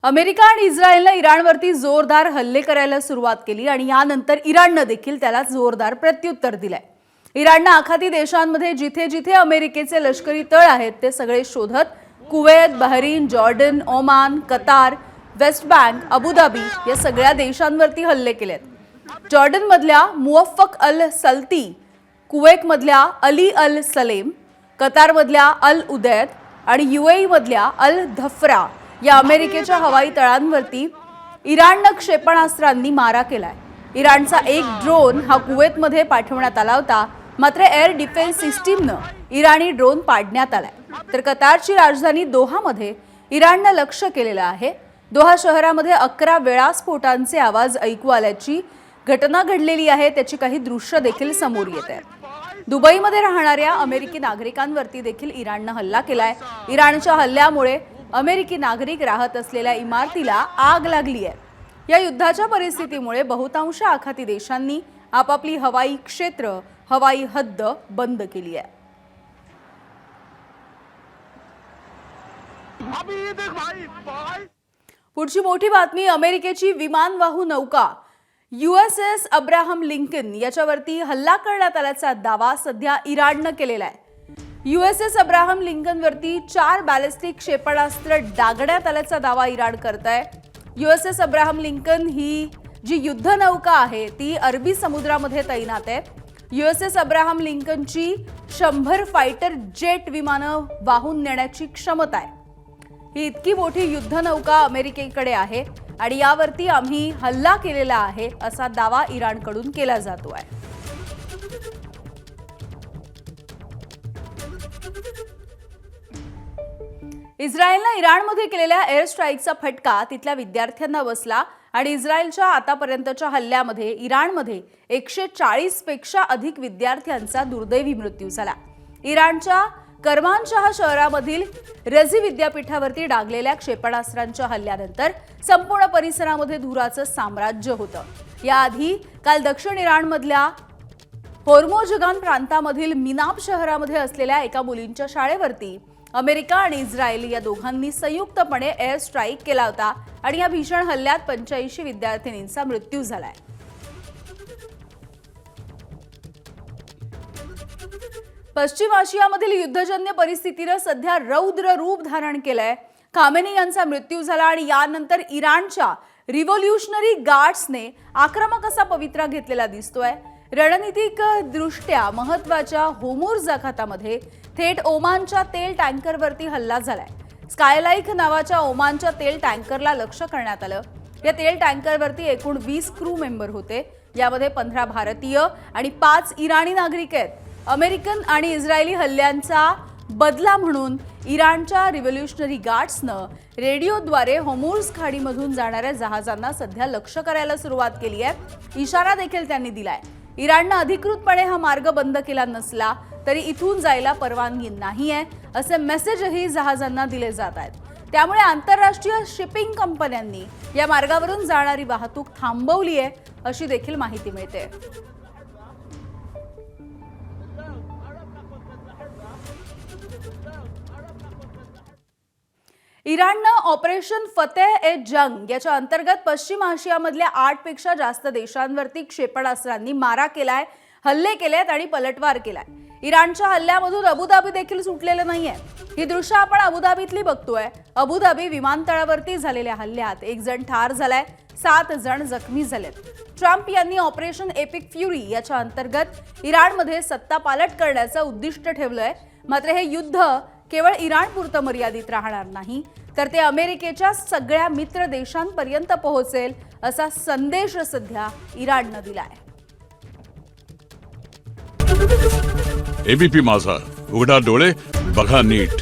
America आणि इस्रायलने इराणवरती जोरदार हल्ले करायला सुरुवात केली आणि यानंतर इराणने देखील त्याला जोरदार प्रत्युत्तर दिलंय। इराणने आखाती देशांमध्ये जिथे जिथे अमेरिकेचे लष्करी तळ आहेत ते सगळे शोधत Kuwait, Bahrain, Jordan, Oman, Qatar, West Bank, Abu Dhabi या सगळ्या देशांवरती हल्ले केलेत। जॉर्डन मधल्या मुवफ्फक अल सल्ती, कुवेत मधल्या अली अल सलेम, कतार मधल्या अल उदैद आणि यूएई मधल्या अल धफ्रा या अमेरिकेच्या हवाई तळांवरती इराणने क्षेपणास्त्रांनी मारा केलाय। इराणचा एक ड्रोन हा कुवेतमध्ये पाठवण्यात आला होता, मात्र एअर डिफेन्स सिस्टीमने इराणी ड्रोन पाडण्यात आलाय। तर कतारची राजधानी दोहामध्ये इराणने लक्ष केलेलं आहे। दोहा शहरामध्ये 11 वेळा स्फोटांचे आवाज ऐकू आल्याची घटना घडलेली आहे, त्याची काही दृश्य देखील समोर येत आहेत। दुबईमध्ये राहणाऱ्या अमेरिकी नागरिकांवरती देखील इराणने हल्ला केलाय। इराणच्या हल्ल्यामुळे अमेरिकी नागरिक राहत असलेल्या इमारतीला आग लागली आहे। या युद्धाच्या परिस्थितीमुळे बहुतांश आखाती देशांनी आपापली हवाई क्षेत्र, हवाई हद्द बंद केली आहे। पुढची मोठी बातमी, अमेरिकेची विमानवाहू नौका USS अब्राहम लिंकन याच्यावरती हल्ला करण्यात आल्याचा दावा सध्या इराणने केलेला आहे। USS अब्राहम लिंकन वरती 4 बॅलिस्टिक क्षेपणास्त्र डागण्यात आल्याचा दावा इराण करतंय। USS अब्राहम लिंकन ही जी युद्धनौका आहे ती अरबी समुद्रामध्ये तैनात आहे। USS अब्राहम लिंकनची 100 फायटर जेट विमानं वाहून नेण्याची क्षमता आहे। ही इतकी मोठी युद्धनौका अमेरिकेकडे आहे आणि यावरती आम्ही हल्ला केलेला आहे असा दावा इराणकडून केला जातो आहे। इस्रायलने इराणमध्ये केलेल्या एअर स्ट्राईकचा फटका तिथल्या विद्यार्थ्यांना बसला आणि इस्रायलच्या आतापर्यंतच्या हल्ल्यामध्ये इराणमध्ये 140 पेक्षा अधिक विद्यार्थ्यांचा दुर्दैवी मृत्यू झाला। इराणच्या करमानशाह शहरामधील रझी विद्यापीठावरती डागलेल्या क्षेपणास्त्रांच्या हल्ल्यानंतर संपूर्ण परिसरामध्ये धुराचं साम्राज्य होतं। याआधी काल दक्षिण इराणमधल्या होर्मोझगान प्रांतामधील मिनाब शहरामध्ये असलेल्या एका मुलींच्या शाळेवरती अमेरिका आणि इस्रायल या दोघांनी संयुक्तपणे एअर स्ट्राईक केला होता आणि या भीषण हल्ल्यात 85 विद्यार्थिनींचा मृत्यू झालाय। पश्चिम आशियामधील युद्धजन्य परिस्थितीने सध्या रौद्र रूप धारण केलंय। खामेनी यांचा मृत्यू झाला आणि यानंतर इराणच्या रिव्होल्युशनरी गार्ड्सने आक्रमक असा पवित्रा घेतलेला दिसतोय। रणनीतिक दृष्ट्या महत्त्वाच्या होर्मुझ आखातामध्ये थेट ओमानच्या तेल टँकरवरती हल्ला झालाय। स्कायलाइक नावाच्या ओमानच्या तेल टँकरला लक्ष्य करण्यात आलं। या तेल टँकरवरती एकूण 20 क्रू मेंबर होते, यामध्ये 15 भारतीय आणि 5 इराणी नागरिक आहेत। अमेरिकन आणि इस्रायली हल्ल्यांचा बदला म्हणून इराणच्या रिव्होल्युशनरी गार्ड्सनं रेडिओद्वारे होर्मुझ खाडीमधून जाणाऱ्या जहाजांना सध्या लक्ष्य करायला सुरुवात केली आहे। इशारा देखील त्यांनी दिलाय। इराणने अधिकृतपणे हा मार्ग बंद केला नसला तरी इथून जायला परवानगी नाहीये असे मेसेजही जहाजांना दिले जात आहेत। त्यामुळे आंतरराष्ट्रीय शिपिंग कंपन्यांनी या मार्गावरून जाणारी वाहतूक थांबवली आहे अशी देखील माहिती मिळते। इराणने ऑपरेशन फतेह-ए-जंग याच्या अंतर्गत पश्चिम आशियामधल्या 8 पेक्षा जास्त देशांवरती क्षेपणास्त्रांनी मारा केलाय, हल्ले केलेत आणि पलटवार केलाय। इराणच्या हल्ल्यामधून अबुधाबी देखील सुटलेलं नाहीये। ही दृश्य आपण अबुधाबीतली बघतोय। अबुधाबी विमानतळावरती झालेल्या हल्ल्यात 1 जण ठार झालाय, 7 जण जखमी झालेत। ट्रम्प यांनी ऑपरेशन एपिक फ्युरी याच्या अंतर्गत इराणमध्ये सत्ता पालट करण्याचं उद्दिष्ट ठेवलंय। मात्र हे युद्ध केवळ इराणपुरतं मर्यादित राहणार नाही, तर ते अमेरिकेच्या सगळ्या मित्र देशांपर्यंत पोहोचेल असा संदेश सध्या इराणने दिलाय। एबीपी माझा, उघडा डोळे बघा नीट।